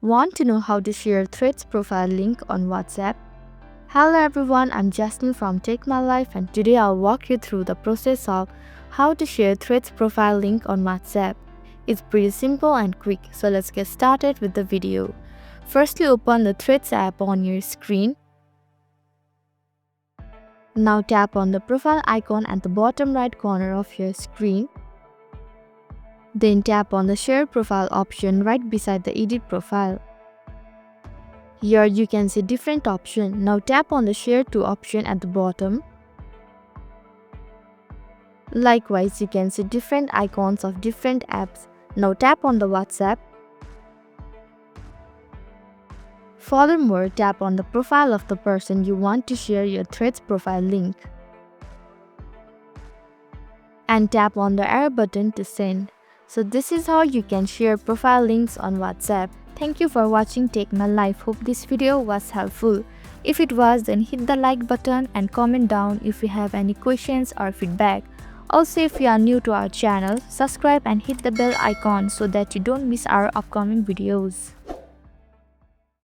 Want to know how to share Threads profile link on WhatsApp? Hello everyone, I'm Jasmine from Take My Life, and today I'll walk you through the process of how to share Threads profile link on WhatsApp. It's pretty simple and quick, so let's get started with the video. Firstly, open the Threads app on your screen. Now tap on the profile icon at the bottom right corner of your screen. Then tap on the Share Profile option right beside the Edit Profile. Here you can see different options. Now tap on the Share To option at the bottom. Likewise, you can see different icons of different apps. Now tap on the WhatsApp. Furthermore, tap on the profile of the person you want to share your Threads profile link. And tap on the arrow button to send. So this is how you can share profile links on WhatsApp. Thank you for watching Take My Life. Hope this video was helpful. If it was, then hit the like button and comment down if you have any questions or feedback. Also, if you are new to our channel, subscribe and hit the bell icon so that you don't miss our upcoming videos.